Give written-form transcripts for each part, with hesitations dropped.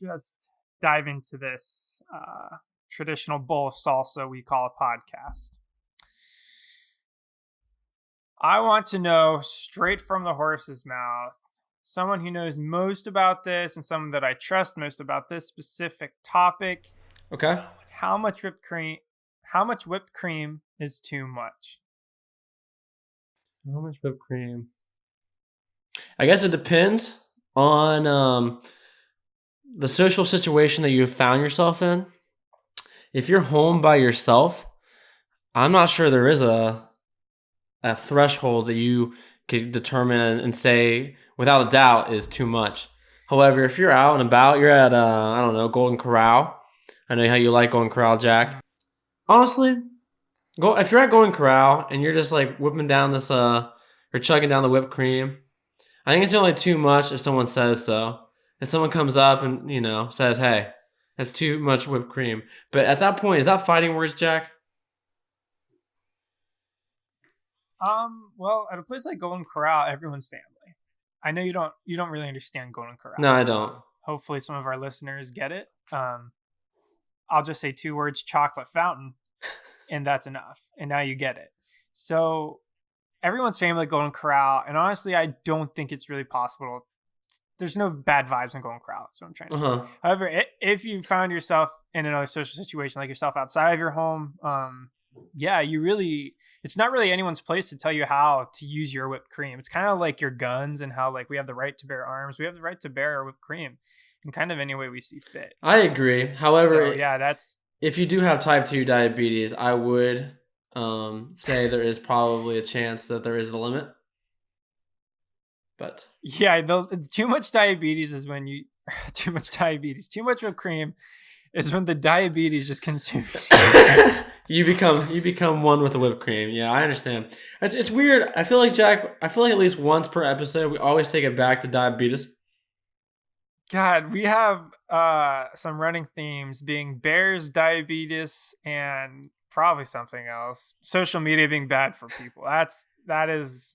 just dive into this traditional bowl of salsa we call a podcast. I want to know straight from the horse's mouth, someone who knows most about this and someone that I trust most about this specific topic. Okay. How much whipped cream is too much? How much whipped cream? I guess it depends on the social situation that you have found yourself in. If you're home by yourself, I'm not sure there is a threshold that you could determine and say without a doubt is too much. However, if you're out and about, you're at I don't know, Golden Corral. I know how you like Golden Corral, Jack. Honestly, if you're at Golden Corral and you're just like whipping down this or chugging down the whipped cream, I think it's only too much if someone says so. If someone comes up and, says, hey, that's too much whipped cream. But at that point, is that fighting words, Jack? Well, at a place like Golden Corral, everyone's family. I know you don't really understand Golden Corral. No, I don't. Hopefully some of our listeners get it. I'll just say 2 words, chocolate fountain, and that's enough. And now you get it. So everyone's family at Golden Corral, and honestly, I don't think it's really possible. There's no bad vibes in Golden Corral. That's what I'm trying to say. However, if you found yourself in another social situation like yourself outside of your home, it's not really anyone's place to tell you how to use your whipped cream. It's kind of like your guns and how like we have the right to bear arms. We have the right to bear our whipped cream in kind of any way we see fit. I agree. However, that's if you do have type 2 diabetes, I would say there is probably a chance that there is a limit. But too much diabetes is when too much whipped cream is when the diabetes just consumes you become one with the whipped cream. Yeah, I understand. It's weird. I feel like, Jack, at least once per episode, we always take it back to diabetes. God, we have some running themes being bears, diabetes, and probably something else. Social media being bad for people. That is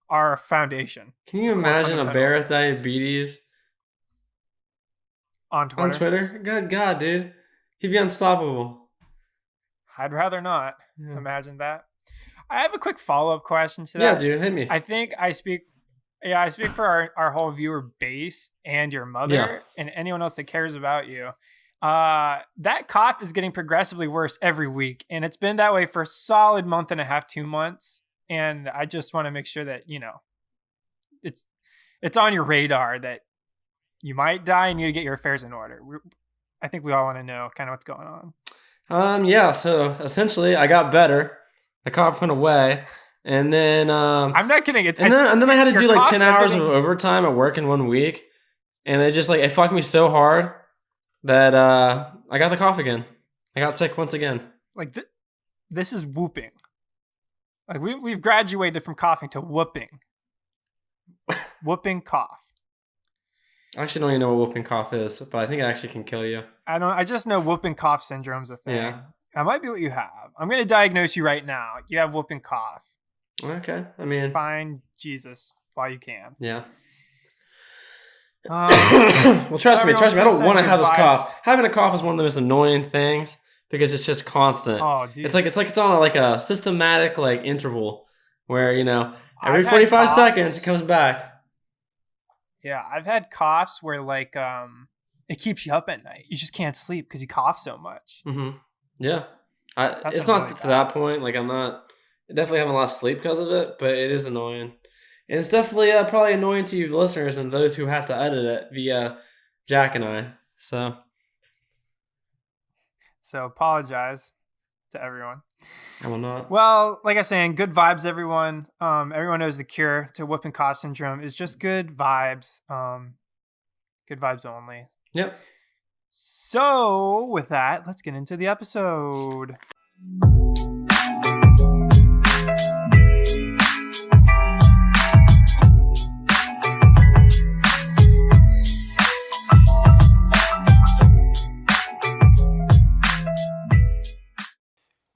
our foundation. Can you imagine a bear with diabetes on Twitter? On Twitter? Good God, dude. He'd be unstoppable. I'd rather not imagine that. I have a quick follow-up question to that. Yeah, dude, hit me. I think I speak for our whole viewer base and your mother and anyone else that cares about you. That cough is getting progressively worse every week, and it's been that way for a solid month and a half, 2 months. And I just want to make sure that, it's on your radar that you might die and you need to get your affairs in order. I think we all want to know kind of what's going on. So essentially I got better. The cough went away. And then I'm not kidding. And then I had to do like 10 hours of overtime at work in 1 week. And it fucked me so hard that I got the cough again. I got sick once again. Like this is whooping. Like we've graduated from coughing to whooping. Whooping cough. I actually don't even know what whooping cough is, but I think it actually can kill you. I just know whooping cough syndrome's a thing. Yeah. That might be what you have. I'm going to diagnose you right now. You have whooping cough. Okay. I mean, find Jesus while you can. Yeah. Well, trust me. I don't want to have this cough. Having a cough is one of the most annoying things because it's just constant. Oh, dude. It's on like a systematic interval where every 45 seconds it comes back. Yeah, I've had coughs where it keeps you up at night. You just can't sleep because you cough so much. Mm-hmm. Yeah, it's not really to that point. Like I definitely having a lot of sleep because of it, but it is annoying. And it's definitely probably annoying to you listeners and those who have to edit it via Jack and I. So apologize to everyone. I will not. Well, like I was saying, good vibes, everyone. Everyone knows the cure to whooping cough syndrome is just good vibes. Good vibes only. Yep. So with that, let's get into the episode.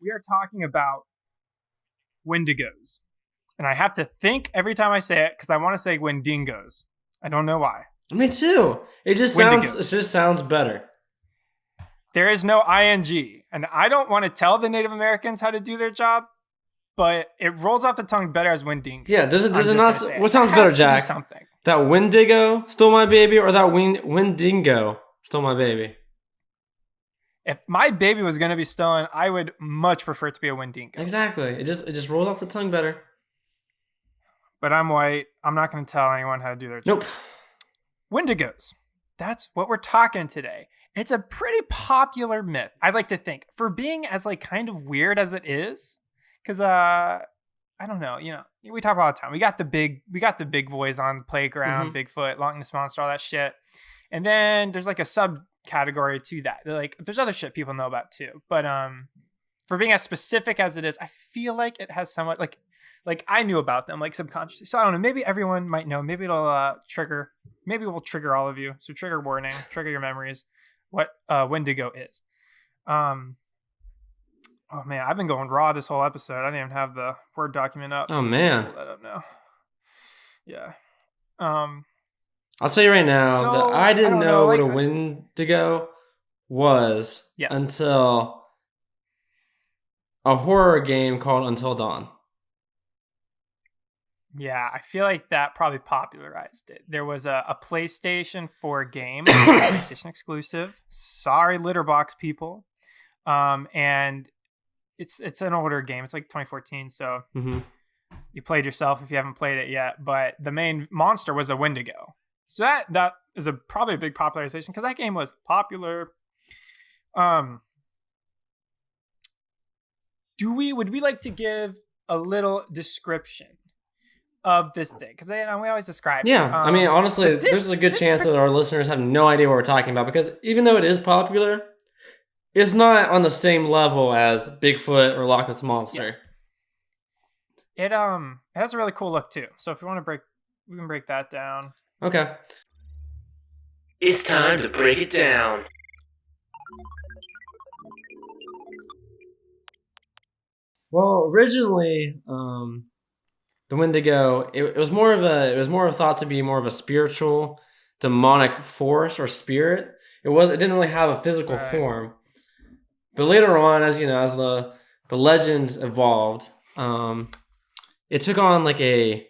We are talking about wendigos. And I have to think every time I say it because I want to say wendigos. I don't know why. Me too. It Wendigos. just sounds better. There is no ing, and I don't want to tell the Native Americans how to do their job, but it rolls off the tongue better as Winding. Yeah, does I'm it just not? gonna say What it. That sounds better, has to be Jack? something. That Wendigo stole my baby, or that Windingo stole my baby? If my baby was gonna be stolen, I would much prefer it to be a Wendigo. Exactly. It just rolls off the tongue better. But I'm white. I'm not gonna tell anyone how to do their job. Nope. Wendigos. That's what we're talking today. It's a pretty popular myth, I'd like to think, for being as like kind of weird as it is. Cause I don't know, we talk about all the time. We got the big boys on the playground, Bigfoot, Loch Ness Monster, all that shit. And then there's like a subcategory to that. Like there's other shit people know about too. But for being as specific as it is, I feel like it has somewhat like I knew about them like subconsciously. So I don't know, maybe everyone might know. Maybe it'll trigger. Maybe we'll trigger all of you. So trigger warning, trigger your memories. What Wendigo is. Oh man, I've been going raw this whole episode. I didn't even have the Word document up. Oh man. Pull that up now. Yeah. I'll tell you right now that I didn't know what a like, Wendigo was yes. until a horror game called Until Dawn. Yeah, I feel like that probably popularized it. There was a PlayStation 4 game, PlayStation exclusive. Sorry, Litterbox people. And it's an older game. It's like 2014, so you played yourself if you haven't played it yet. But the main monster was a Wendigo. So that is probably a big popularization because that game was popular. Would we like to give a little description of this thing? Because we always describe it. Yeah, I mean, honestly, there's a good chance that our listeners have no idea what we're talking about because even though it is popular, it's not on the same level as Bigfoot or Loch Ness Monster. Yeah. It has a really cool look too. So if you want to we can break that down. Okay. It's time to break it down. Well, originally, the Wendigo, it was more of thought to be more of a spiritual, demonic force or spirit. It didn't really have a physical form. But later on, as you know, as the legend evolved, it took on like a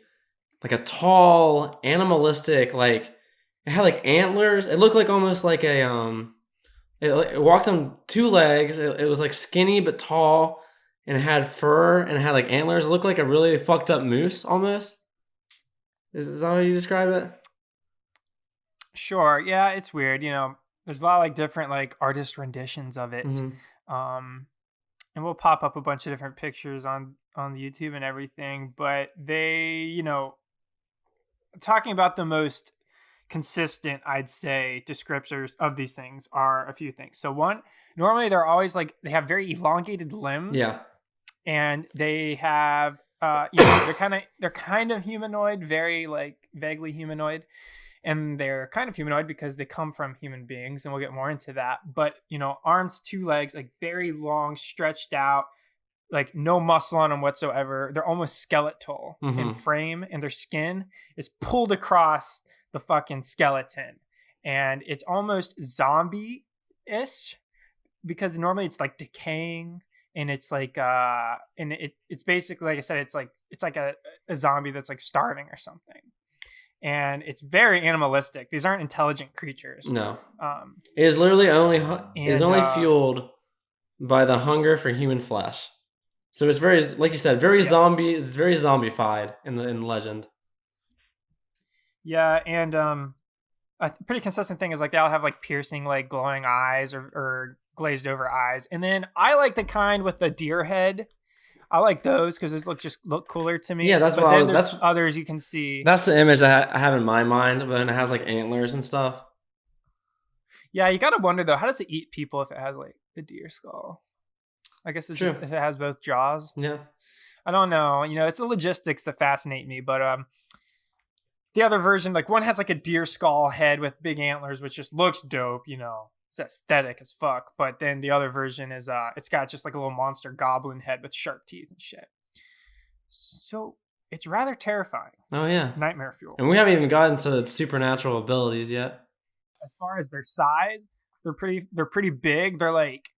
tall, animalistic, like it had like antlers. It looked like almost like a it walked on two legs. It was like skinny but tall, and it had fur and it had like antlers. It looked like a really fucked up moose almost. Is that how you describe it? Sure. Yeah, it's weird. There's a lot of like different like artist renditions of it. And we'll pop up a bunch of different pictures on the YouTube and everything. But they, talking about the most consistent, I'd say, descriptors of these things are a few things. So one, normally they're always like they have very elongated limbs. Yeah. And they have they're kind of humanoid, very like vaguely humanoid. And they're kind of humanoid because they come from human beings, and we'll get more into that. But, arms, 2 legs, like very long, stretched out, like no muscle on them whatsoever. They're almost skeletal in frame, and their skin is pulled across the fucking skeleton. And it's almost zombie-ish because normally it's like decaying, and it's like it's basically, like I said, it's like a zombie that's like starving or something. And it's very animalistic. These aren't intelligent creatures. No. It is literally only fueled by the hunger for human flesh. So it's very, like you said, very zombie. It's very zombified in the legend. Yeah, and a pretty consistent thing is like they all have like piercing, like glowing eyes or glazed over eyes. And then I like the kind with the deer head. I like those because those look cooler to me. Yeah, that's there's others you can see. That's the image I have in my mind, but then it has like antlers and stuff. Yeah, you gotta wonder though, how does it eat people if it has like the deer skull? I guess it's just if it has both jaws. Yeah, I don't know. It's the logistics that fascinate me. But the other version, like one has like a deer skull head with big antlers, which just looks dope. It's aesthetic as fuck. But then the other version is it's got just like a little monster goblin head with sharp teeth and shit. So it's rather terrifying. Oh yeah, Nightmare fuel. and we haven't even gotten to the supernatural abilities yet. As far as their size, they're pretty big. They're like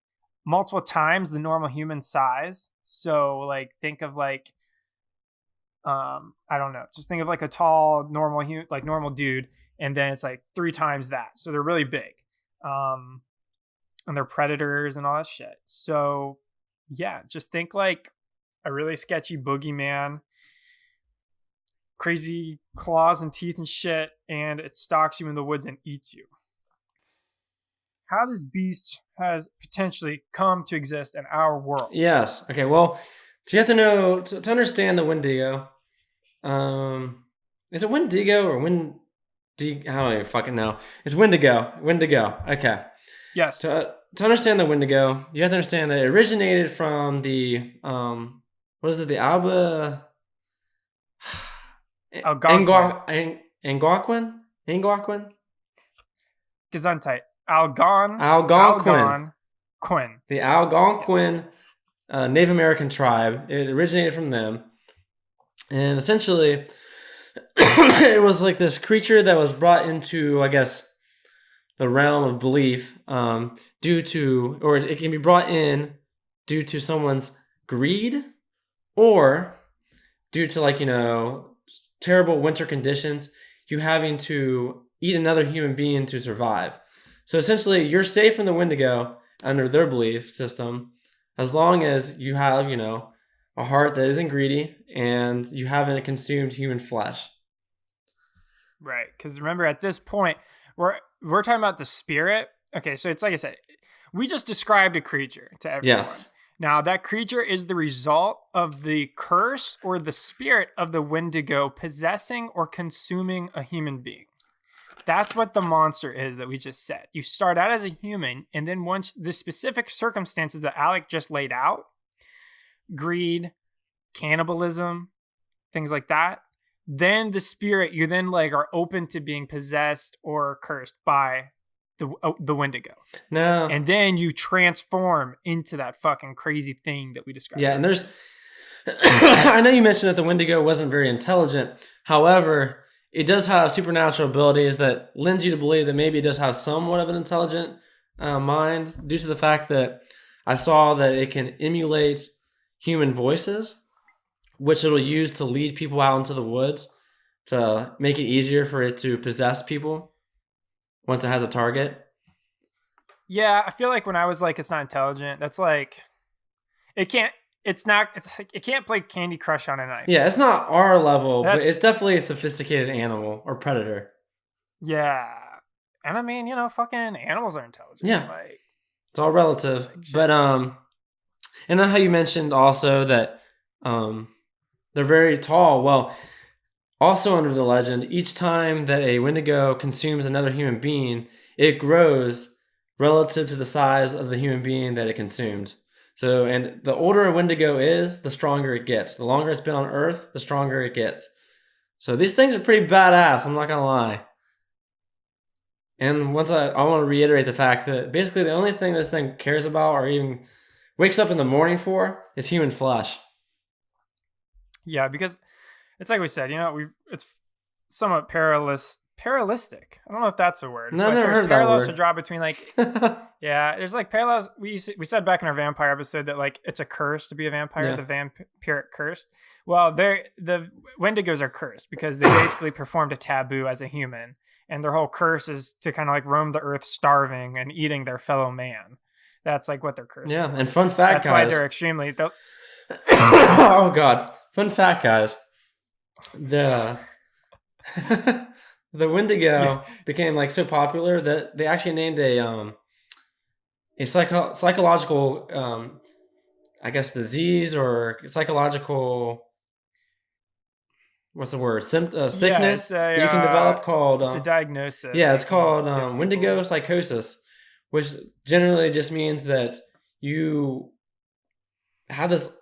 multiple times the normal human size. So like think of like I don't know, just think of like a tall normal dude, and then it's like 3 times that. So they're really big. And they're predators and all that shit. So yeah, just think like a really sketchy boogeyman, crazy claws and teeth and shit, and it stalks you in the woods and eats you. How this beast has potentially come to exist in our world. Yes. Okay. Well, so you have to know to understand the Wendigo. Is it Wendigo or I don't even fucking know. It's Wendigo. Wendigo. Okay. Yes. To understand the Wendigo, you have to understand that it originated from the what is it? The Algonquin. Algonquin? Gesundheit. Algonquin. The Algonquin Native American tribe. It originated from them. And essentially, it was like this creature that was brought into, I guess, the realm of belief due to, or it can be brought in due to someone's greed or due to, like, terrible winter conditions, you having to eat another human being to survive. So essentially, you're safe from the Wendigo under their belief system as long as you have, a heart that isn't greedy and you haven't consumed human flesh. Right, because remember, at this point, we're talking about the spirit. Okay, so it's like I said, we just described a creature to everyone. Yes. Now, that creature is the result of the curse or the spirit of the Wendigo possessing or consuming a human being. That's what the monster is that we just said. You start out as a human, and then once the specific circumstances that Alec just laid out, greed, cannibalism, things like that, then the spirit, you then like are open to being possessed or cursed by the Wendigo. No. And then you transform into that fucking crazy thing that we described. Yeah, and there's I know you mentioned that the Wendigo wasn't very intelligent. However, it does have supernatural abilities that lends you to believe that maybe it does have somewhat of an intelligent mind, due to the fact that I saw that it can emulate human voices, which it'll use to lead people out into the woods to make it easier for it to possess people once it has a target. Yeah, I feel like when I was like, it's not intelligent, that's like, it can't play Candy Crush on a knife. Yeah, it's not our level, but it's definitely a sophisticated animal or predator. Yeah. And I mean, fucking animals are intelligent. Yeah. Like, it's all relative. But and then how you mentioned also that they're very tall. Well, also under the legend, each time that a Wendigo consumes another human being, it grows relative to the size of the human being that it consumed. So, and the older a Wendigo is, the stronger it gets. The longer it's been on Earth, the stronger it gets. So these things are pretty badass, I'm not gonna lie. And once I want to reiterate the fact that basically the only thing this thing cares about or even wakes up in the morning for is human flesh. Yeah, because it's like we said, it's somewhat parallelistic. I don't know if that's a word. No, I've never heard that word. Parallels to draw between like, yeah, there's like parallels. We said back in our vampire episode that like it's a curse to be a vampire, the vampiric curse. Well, the Wendigos are cursed because they basically performed a taboo as a human, and their whole curse is to kind of like roam the earth starving and eating their fellow man. That's like what they're cursed. Yeah, for. And fun fact, that's guys. why they're extremely. Oh God! Fun fact, guys. The Wendigo became like so popular that they actually named a psychological I guess disease or psychological, what's the word, sickness that you can develop called it's a diagnosis. Yeah, it's called Wendigo psychosis, which generally just means that you have this,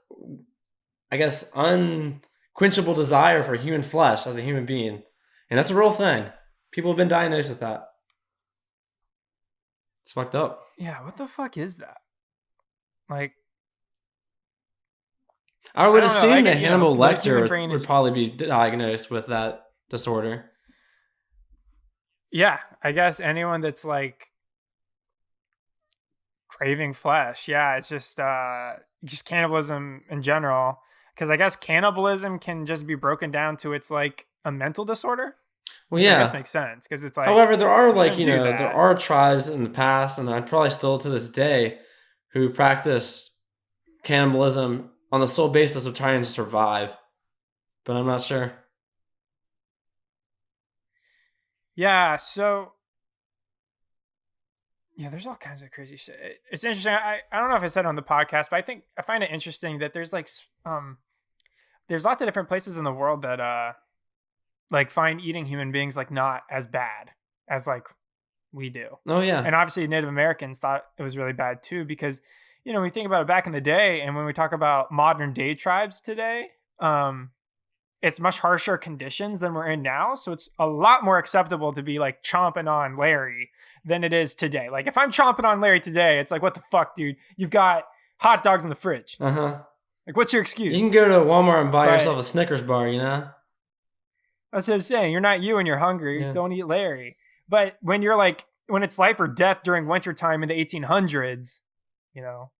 I guess, unquenchable desire for human flesh as a human being. And that's a real thing. People have been diagnosed with that. It's fucked up. Yeah, what the fuck is that? Like, I would don't know. assume that You know, Hannibal the human Lecter brain would is probably be diagnosed with that disorder. yeah. I guess anyone that's like craving flesh. Yeah, it's just cannibalism in general. Because I guess cannibalism can just be broken down to it's like a mental disorder, Well, which I guess yeah. makes sense because it's like However, there are you shouldn't do there that. are tribes in the past, and probably still to this day, who practice cannibalism on the sole basis of trying to survive. But I'm not sure. Yeah, so yeah, there's all kinds of crazy shit. It's interesting. I don't know if I said it on the podcast, but I find it interesting that there's like there's lots of different places in the world that like find eating human beings like not as bad as like we do. Oh yeah. And obviously Native Americans thought it was really bad too because you know, when we think about it back in the day and when we talk about modern day tribes today, it's much harsher conditions than we're in now. So it's a lot more acceptable to be like chomping on Larry than it is today. Like if I'm chomping on Larry today, it's like, what the fuck, dude? You've got hot dogs in the fridge. Uh-huh. Like, what's your excuse? You can go to Walmart and buy But yourself a Snickers bar, you know? that's what I'm saying. You're not you and you're hungry. Yeah. Don't eat Larry. But when you're like, when it's life or death during wintertime in the 1800s, you know,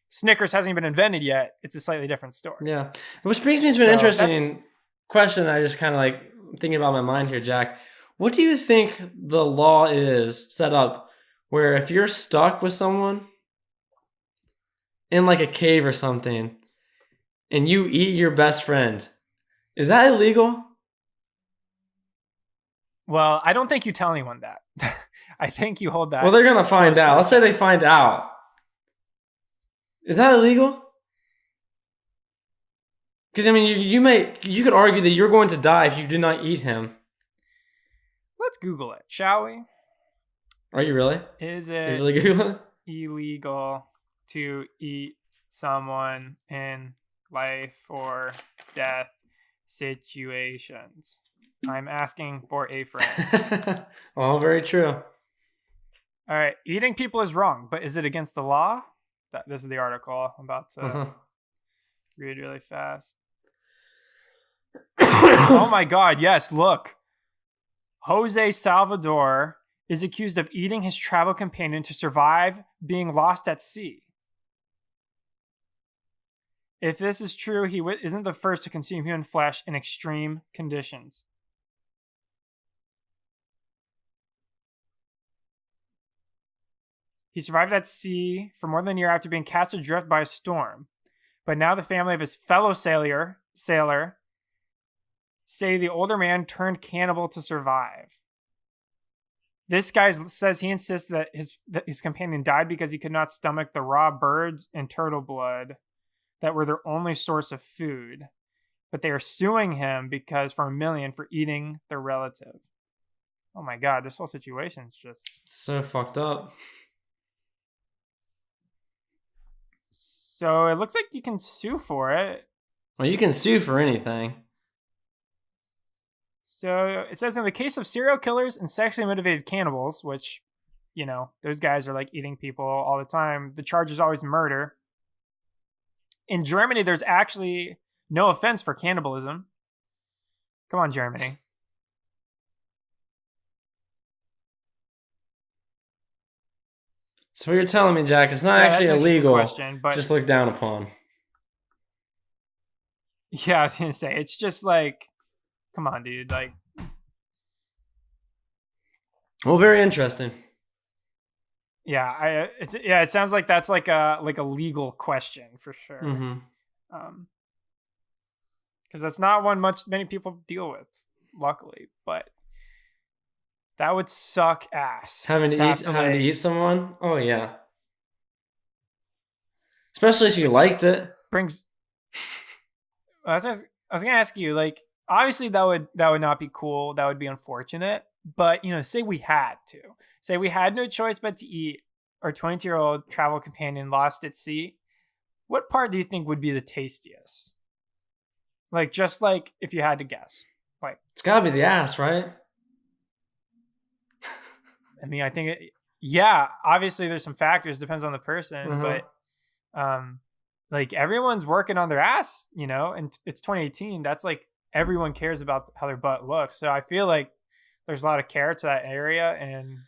Snickers hasn't even been invented yet. It's a slightly different story. Yeah. Which brings me to an interesting question that I just kind of like thinking about in my mind here, Jack. What do you think the law is set up where if you're stuck with someone in like a cave or something and you eat your best friend, is that illegal? Well, I don't think you tell anyone that. I think you hold that. Well, they're going to find out. Let's say they find out. Is that illegal? Because, I mean, you could argue that you're going to die if you do not eat him. Let's Google it, shall we? Are you really? Is Are you it really Googling it? illegal to eat someone in life or death situations? I'm asking for a friend. All very true. All right. Eating people is wrong, but is it against the law? This is the article I'm about to read really fast. Oh my God. Yes. Look. Jose Salvador is accused of eating his travel companion to survive being lost at sea. If this is true, he isn't the first to consume human flesh in extreme conditions. He survived at sea for more than a year after being cast adrift by a storm. But now the family of his fellow sailor say the older man turned cannibal to survive. This guy says he insists that his companion died because he could not stomach the raw birds and turtle blood that were their only source of food. But they are suing him because for $1 million for eating their relative. Oh my God, this whole situation is just so fucked up. So it looks like you can sue for it. Well, you can sue for anything. So it says in the case of serial killers and sexually motivated cannibals, which, you know, those guys are like eating people all the time, the charge is always murder. In Germany, there's actually no offense for cannibalism. Come on, Germany. So what you're telling me, Jack, it's not actually illegal. Question, but just looked down upon. Yeah, I was gonna say it's just like, come on, dude. Like, well, very interesting. Yeah, it sounds like that's like a legal question for sure. Because that's not one many people deal with, luckily. But that would suck ass. Having to eat someone? Oh yeah. Especially if you liked it. I was gonna ask you, like, obviously that would not be cool. That would be unfortunate. But you know, say we had no choice but to eat our 22-year-old travel companion lost at sea. What part do you think would be the tastiest? Like, just like if you had to guess, like it's gotta be the ass, right? I mean, I think yeah. Obviously, there's some factors. Depends on the person, but like everyone's working on their ass, and it's 2018. That's like everyone cares about how their butt looks. So I feel like there's a lot of care to that area, and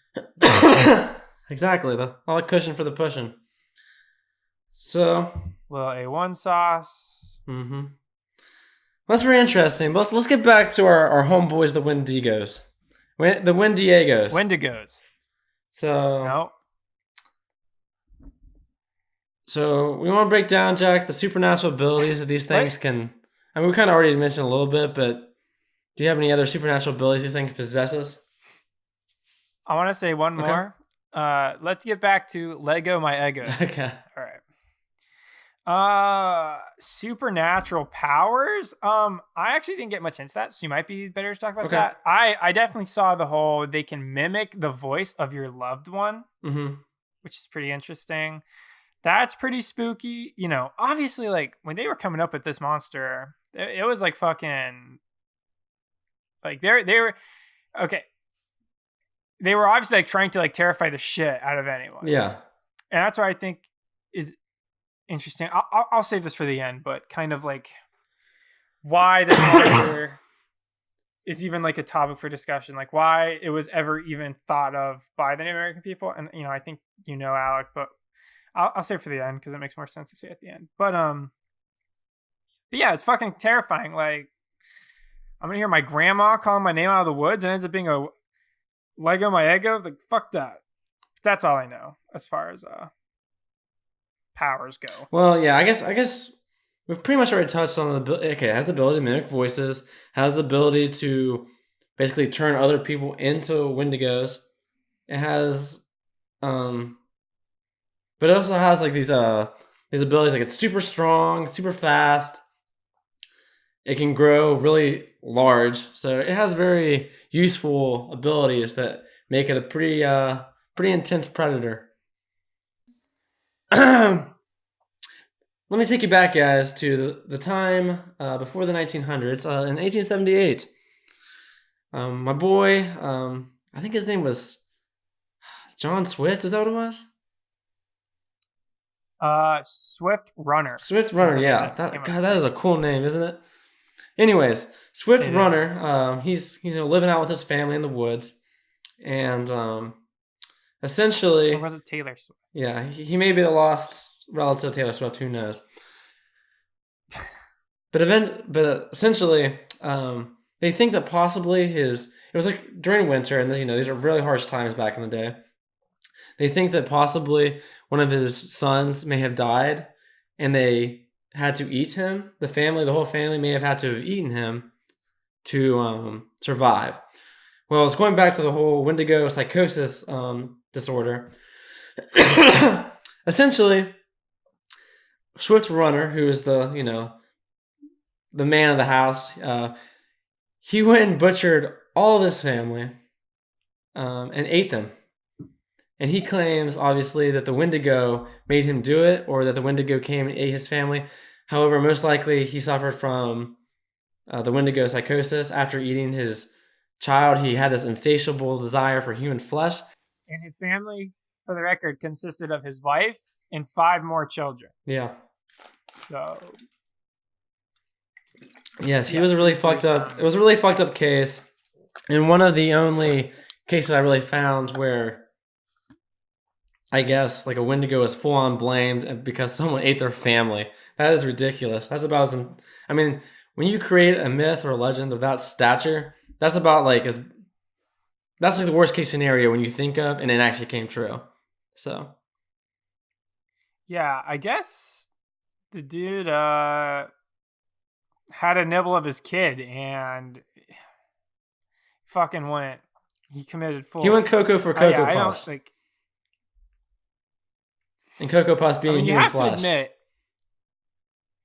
Exactly. All the cushion for the pushing. So, little A1 sauce. That's very interesting. But let's get back to our homeboys, the Wendigos. The Wendigos. So, No. So we want to break down, Jack, the supernatural abilities that these things can. I mean, we kind of already mentioned a little bit, but do you have any other supernatural abilities these things possesses? I want to say one more. Let's get back to Lego my ego. Okay. All right. Supernatural powers. I actually didn't get much into that, so you might be better to talk about that. I definitely saw the whole they can mimic the voice of your loved one, which is pretty interesting. That's pretty spooky. Obviously, like when they were coming up with this monster, it was like fucking like they were okay. They were obviously like trying to like terrify the shit out of anyone. Yeah. And that's what I think is interesting. I'll save this for the end, but kind of like why this monster is even like a topic for discussion, like why it was ever even thought of by the Native American people. And I think Alec, but I'll save it for the end because it makes more sense to say at the end. But yeah, it's fucking terrifying. Like I'm gonna hear my grandma calling my name out of the woods and it ends up being a Lego my ego. Like fuck that. That's all I know as far as powers go. Well, yeah, I guess we've pretty much already touched on the ability. Okay, it has the ability to mimic voices, has the ability to basically turn other people into Wendigos. It has but it also has like these abilities, like it's super strong, super fast. It can grow really large, so it has very useful abilities that make it a pretty intense predator. Let me take you back, guys, to the time before the 1900s. In 1878, my boy, I think his name was John Swift. Is that what it was? Swift Runner. Swift Runner, yeah. That is a cool name, isn't it? Anyways, Swift Runner, he's living out with his family in the woods, and essentially, or was it Taylor Swift? Yeah, he may be the lost relative of Taylor Swift. Who knows? But essentially, they think that possibly it was like during winter, and these are really harsh times back in the day. They think that possibly one of his sons may have died, and they had to eat him. The whole family may have had to have eaten him to survive. Well, it's going back to the whole Wendigo psychosis disorder. Essentially, Swift Runner, who is the man of the house, he went and butchered all of his family and ate them. And he claims, obviously, that the Wendigo made him do it, or that the Wendigo came and ate his family. However, most likely he suffered from the Wendigo psychosis. After eating his child, he had this insatiable desire for human flesh. And his family, for the record, consisted of his wife and 5 more children. Yeah. So. Yes, he was a really fucked up. It was a really fucked up case, and one of the only cases I really found where I guess like a Wendigo is full on blamed because someone ate their family. That is ridiculous. That's about when you create a myth or a legend of that stature, that's about that's like the worst case scenario when you think of, and it actually came true. So. Yeah, I guess the dude had a nibble of his kid and fucking went. He committed full. He went Cocoa for Cocoa Puffs. And Cocoa Puffs being human flesh.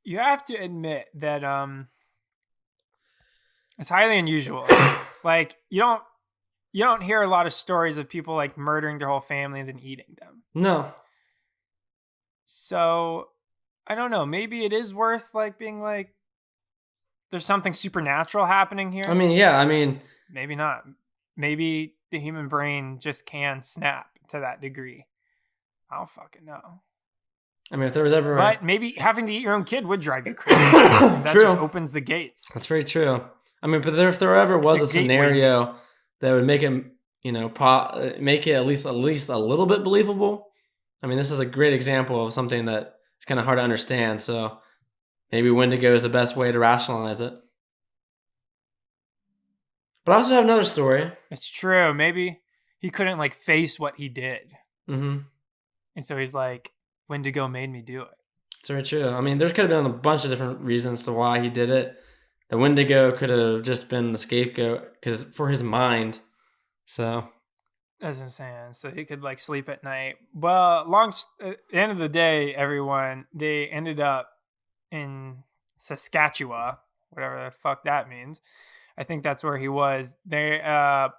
You have to admit that it's highly unusual. Like you don't hear a lot of stories of people like murdering their whole family and then eating them. No. So I don't know. Maybe it is worth like being like, there's something supernatural happening here. I mean, yeah. Maybe not. Maybe the human brain just can snap to that degree. I don't fucking know. I mean, if there was ever But maybe having to eat your own kid would drive you crazy. And that True. just opens the gates. That's very true. I mean, but if there ever was a scenario that would make it, make it at least a little bit believable. I mean, this is a great example of something that is kind of hard to understand. So maybe Wendigo is the best way to rationalize it. But I also have another story. It's true. Maybe he couldn't like face what he did. Mm-hmm. And so he's like, Wendigo made me do it. It's very true. I mean, there could have been a bunch of different reasons to why he did it. The Wendigo could have just been the scapegoat because for his mind. So that's what I'm saying. So he could like sleep at night. Well, at the end of the day, everyone, they ended up in Saskatchewan, whatever the fuck that means. I think that's where he was. They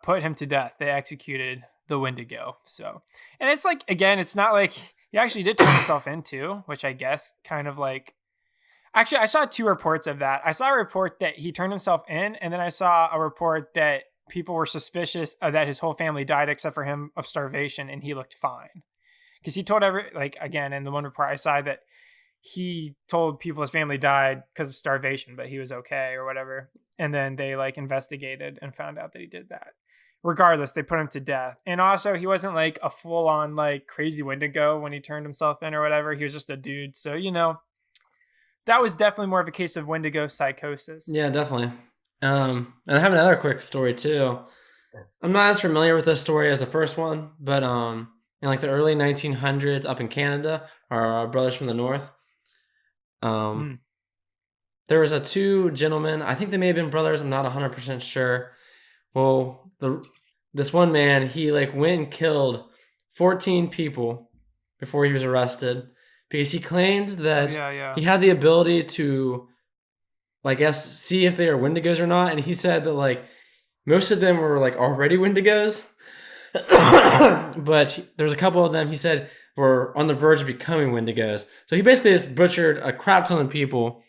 put him to death. They executed the Wendigo. So, and it's like, again, it's not like he actually did turn himself into, which I guess kind of like, actually, I saw 2 reports of that. I saw a report that he turned himself in, and then I saw a report that people were suspicious that his whole family died except for him of starvation, and he looked fine. Because he told again, in the one report I saw that he told people his family died because of starvation, but he was okay or whatever. And then they like investigated and found out that he did that. Regardless, they put him to death. And also, he wasn't like a full on like crazy Wendigo when he turned himself in or whatever. He was just a dude. So, that was definitely more of a case of Wendigo psychosis. Yeah, definitely. And I have another quick story too. I'm not as familiar with this story as the first one, but in like the early 1900s up in Canada, our brothers from the north, there was 2 gentlemen. I think they may have been brothers. I'm not 100% sure. Well, this one man, he like went and killed 14 people before he was arrested because he claimed that he had the ability to, I guess, see if they are Wendigos or not. And he said that like most of them were like already Wendigos, but there's a couple of them he said were on the verge of becoming Wendigos. So he basically just butchered a crap ton of people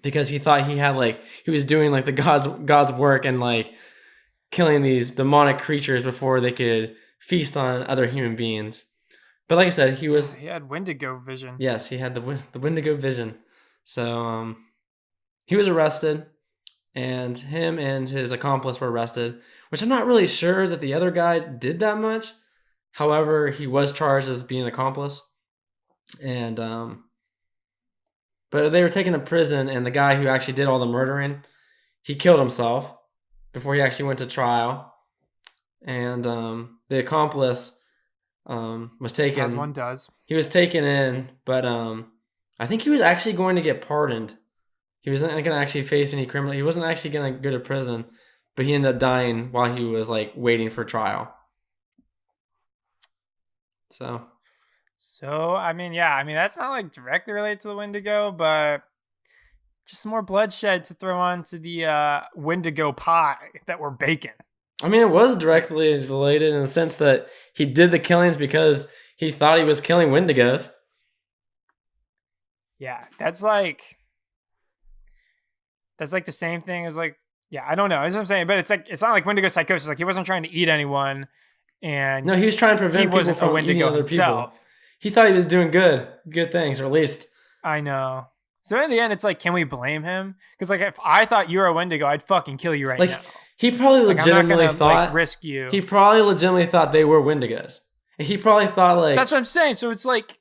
because he thought he was doing like the God's work and like killing these demonic creatures before they could feast on other human beings. But like I said, he had Wendigo vision. Yes, he had the Wendigo vision. So he was arrested, and him and his accomplice were arrested, which I'm not really sure that the other guy did that much. However, he was charged as being an accomplice. And but they were taken to prison, and the guy who actually did all the murdering, he killed himself before he actually went to trial. And the accomplice was taken. As one does. He was taken in, but I think he was actually going to get pardoned. He wasn't going to actually face any criminal. He wasn't actually going to go to prison, but he ended up dying while he was like waiting for trial. So I mean, that's not like directly related to the Wendigo, but just more bloodshed to throw onto the Wendigo pie that we're baking. I mean, it was directly related in the sense that he did the killings because he thought he was killing Wendigos. Yeah, that's like the same thing as like, I don't know. That's what I'm saying, but it's not like Wendigo psychosis. Like he wasn't trying to eat anyone, and no, he was trying to prevent people from eating other people. He thought he was doing good things, or at least I know. So in the end, it's like, can we blame him? Because like, if I thought you were a Wendigo, I'd fucking kill you right now. He probably legitimately thought risk you. He probably legitimately thought they were Wendigos. He probably thought like that's what I'm saying. So it's like,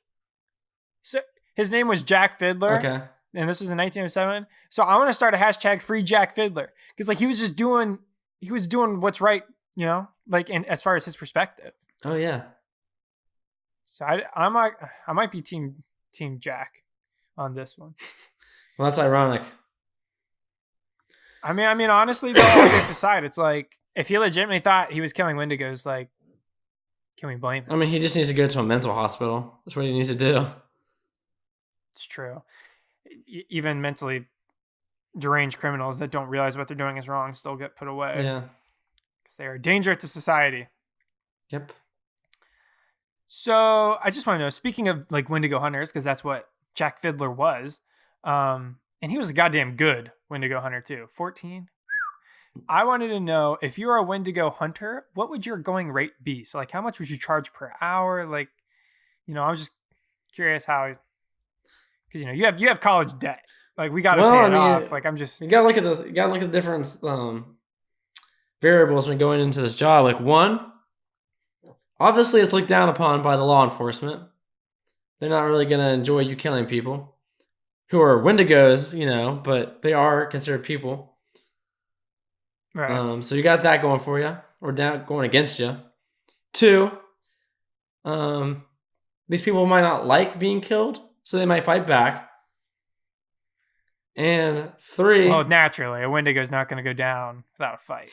so his name was Jack Fiddler. Okay. And this was in 1907. So I want to start a hashtag free Jack Fiddler because like he was doing what's right, like in as far as his perspective. Oh yeah. So I might be team Jack on this one. Well, that's ironic. I mean, honestly, though, all jokes aside, it's like if he legitimately thought he was killing Wendigos, like, can we blame him? I mean, he just needs to go to a mental hospital. That's what he needs to do. It's true. Even mentally deranged criminals that don't realize what they're doing is wrong still get put away. Yeah. Because they are a danger to society. Yep. So I just want to know, speaking of like Wendigo hunters, because that's what Jack Fiddler was, and he was a goddamn good Wendigo hunter too. 14. I wanted to know, if you were a Wendigo hunter, what would your going rate be? So like, how much would you charge per hour? Like, I was just curious how because you have college debt. Like we got to Well, pay I it mean, off. Like I'm just you gotta look at the different variables when going into this job. Like one, obviously, it's looked down upon by the law enforcement. They're not really gonna enjoy you killing people who are Wendigos, but they are considered people. right. So you got that going for you, or down going against you. Two, these people might not like being killed, so they might fight back. And three, Well, naturally, a Wendigo's not going to go down without a fight.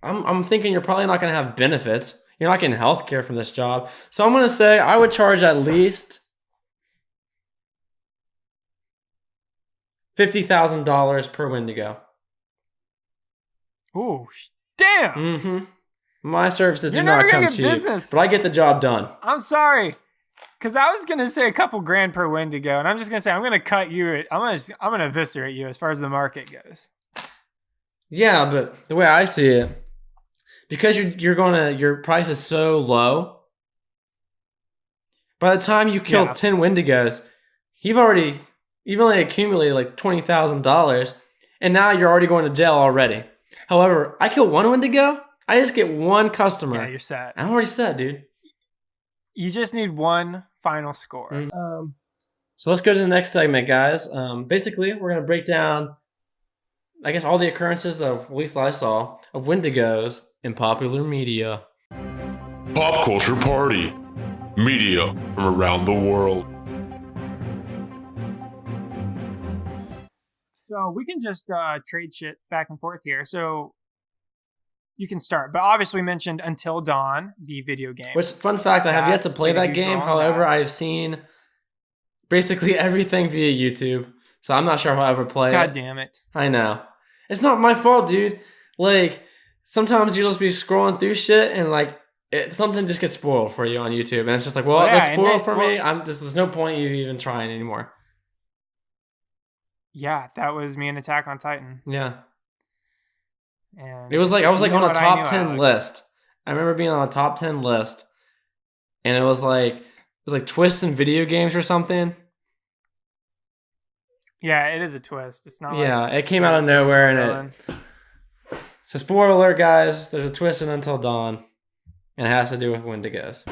I'm thinking you're probably not going to have benefits. You're not getting health care from this job. So I'm going to say I would charge at least $50,000 per Wendigo. Ooh, damn! Mm-hmm. My services You're do not never come gonna get cheap, business. but I get the job done. I'm sorry, because I was gonna say a couple grand per Wendigo, and I'm just gonna say I'm gonna cut you. I'm gonna eviscerate you as far as the market goes. Yeah, but the way I see it, because your price is so low. By the time you kill 10 Wendigos, you've only accumulated like $20,000, and now you're already going to jail already. However, I kill one Wendigo, I just get one customer. Yeah, you're set. I'm already set, dude. You just need one final score. Mm-hmm. So let's go to the next segment, guys. Basically, we're going to break down, I guess, all the occurrences that, at least I saw, of Wendigos in popular media. Pop Culture Party. Media from around the world. So we can just trade shit back and forth here. So you can start. But obviously we mentioned Until Dawn, the video game. Which, fun fact, I have yet to play that game. However, I've seen basically everything via YouTube. So I'm not sure if I'll ever play it. God damn it. I know. It's not my fault, dude. Like, sometimes you'll just be scrolling through shit and like, something just gets spoiled for you on YouTube. And it's just like, well, that's spoiled for me. There's no point you even trying anymore. Yeah, that was me in Attack on Titan. Yeah. And it was like, I was like on a top 10 list. I remember being on a top 10 list. And it was like twists in video games or something. Yeah, it is a twist. It's not it came out of nowhere and So spoiler alert, guys, there's a twist in Until Dawn. And it has to do with Wendigos.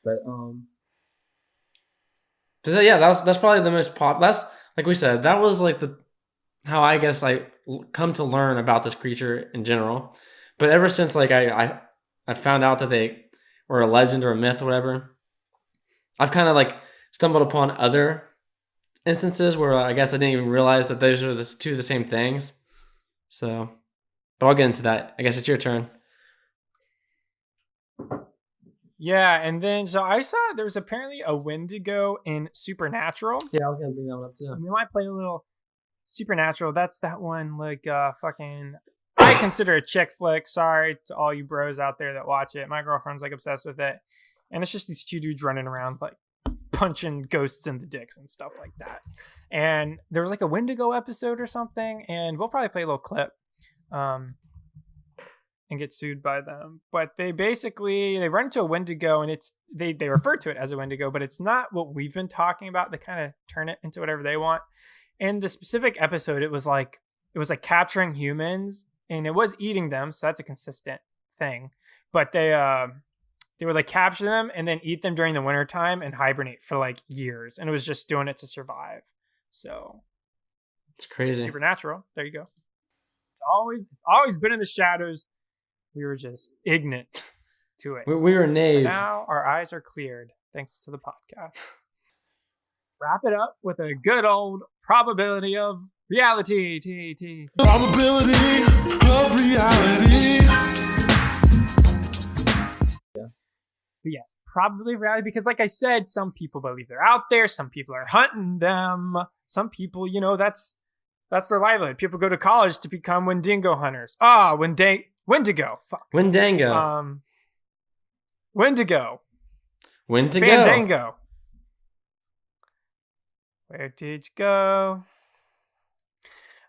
But so yeah, that's probably the most pop. That's like we said, that was like how I guess I come to learn about this creature in general. But ever since like I found out that they were a legend or a myth or whatever, I've kind of like stumbled upon other instances where I guess I didn't even realize that those are the two of the same things. So, but I'll get into that. I guess it's your turn. Yeah, and then so I saw there was apparently a Wendigo in Supernatural. Yeah, I was gonna bring that one up too. We might play a little Supernatural. That's that one like fucking I consider a chick flick. Sorry to all you bros out there that watch it. My girlfriend's like obsessed with it. And it's just these two dudes running around like punching ghosts in the dicks and stuff like that. And there was like a Wendigo episode or something, and we'll probably play a little clip. And get sued by them. But they run into a Wendigo, and they refer to it as a Wendigo, but it's not what we've been talking about. They kind of turn it into whatever they want. In the specific episode, it was like capturing humans, and it was eating them, so that's a consistent thing, but they would like capture them and then eat them during the wintertime and hibernate for like years, and it was just doing it to survive. So It's crazy. supernatural. There you go. It's always been in the shadows. We were just ignorant to it. We were But naive. now our eyes are cleared thanks to the podcast. Wrap it up with a good old probability of reality. Probability of reality. But yes, probably reality, because like I said, some people believe they're out there, some people are hunting them, some people, that's their livelihood. People go to college to become Wendigo hunters. Wendigo. Fuck. Wendango. Wendigo. When to go. Fandango. Where did you go?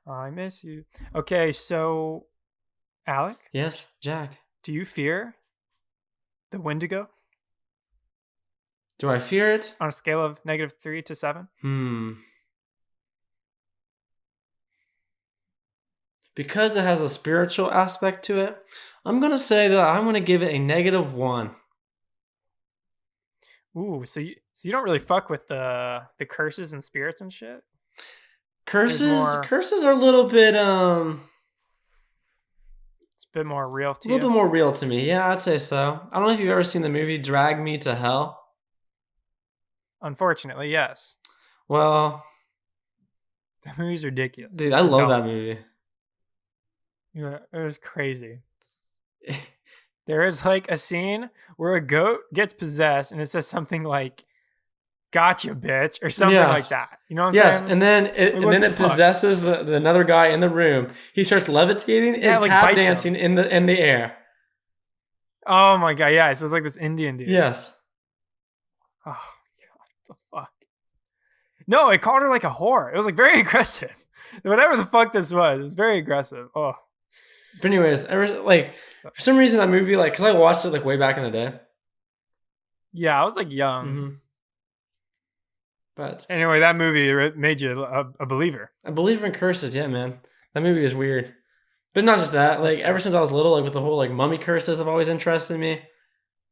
I miss you. Okay, so Alec, Yes, Jack. do you fear the Wendigo Do I fear it? on a scale of -3 to 7? Because it has a spiritual aspect to it, I'm going to say that I'm going to give it a -1. Ooh, so you don't really fuck with the curses and spirits and shit? Curses are a little bit It's a bit more real to a little you. bit more real to me. Yeah, I'd say so. I don't know if you've ever seen the movie Drag Me to Hell. Unfortunately, yes. Well, The movie's ridiculous. dude, I love that movie. Yeah, it was crazy. There is like a scene where a goat gets possessed and it says something like "Gotcha, bitch" or something Yes. like that. You know what I'm Yes, saying? and then what the it fuck? possesses the another guy in the room. He starts levitating Yeah, and like tap bites him. dancing in the air. Oh my god, yeah. So it's like this Indian dude. Yes. Oh god, what the fuck? No, it called her like a whore. It was like very aggressive. Whatever the fuck this was, it was very aggressive. Oh. But anyways, for some reason that movie, because I watched it way back in the day. Yeah, I was like young. Mm-hmm. But Anyway, that movie made you a believer. I believe in curses, yeah, man. That movie is weird. But not just that, ever since I was little, with the whole mummy curses have always interested me.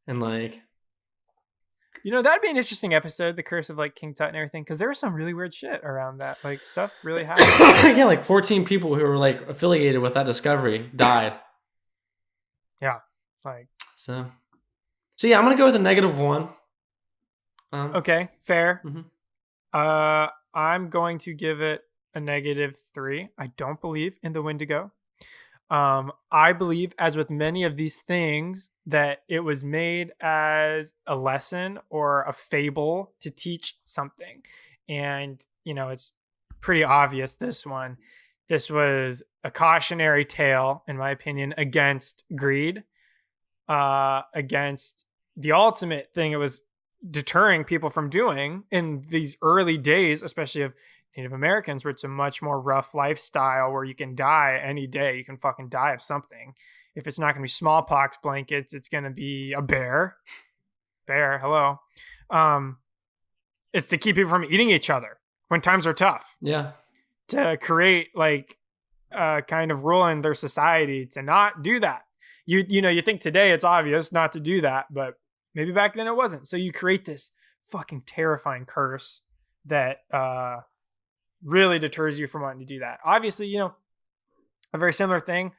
And That'd be an interesting episode, the curse of King Tut and everything, because there was some really weird shit around that. Stuff really happened. yeah, 14 people who were affiliated with that discovery died. Yeah. So yeah, I'm gonna go with a -1. Okay, fair. Mhm. I'm going to give it a -3. I don't believe in the Wendigo. I believe, as with many of these things, that it was made as a lesson or a fable to teach something. And, it's pretty obvious this one. This was a cautionary tale, in my opinion, against greed, against the ultimate thing it was deterring people from doing in these early days, especially of Native Americans, where it's a much more rough lifestyle where you can die any day. You can fucking die of something. If it's not going to be smallpox blankets, it's going to be a bear. Bear, hello. It's to keep people from eating each other when times are tough. Yeah. To create kind of rule in their society to not do that. You think today it's obvious not to do that, but maybe back then it wasn't. So you create this fucking terrifying curse that really deters you from wanting to do that. Obviously, a very similar thing.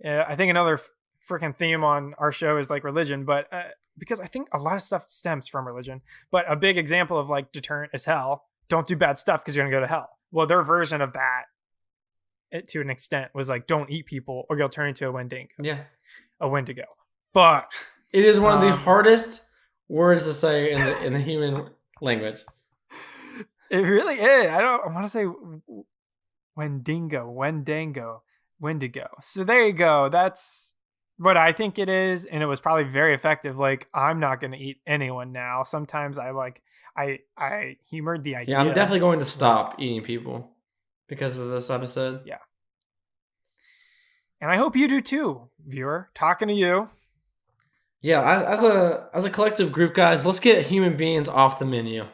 I think another freaking theme on our show is religion, but because I think a lot of stuff stems from religion. But a big example of deterrent is hell. Don't do bad stuff because you're gonna go to hell. Well, their version of that, to an extent, was don't eat people or you'll turn into a Wendigo. Yeah. A Wendigo. But it is one of the hardest words to say in the human language. It really is. I want to say Wendigo. So there you go. That's what I think it is, and it was probably very effective. I'm not going to eat anyone now. Sometimes I humored the idea. Yeah, I'm definitely going to stop eating people because of this episode. Yeah. And I hope you do too, viewer. Talking to you. Yeah, as a collective group, guys, let's get human beings off the menu.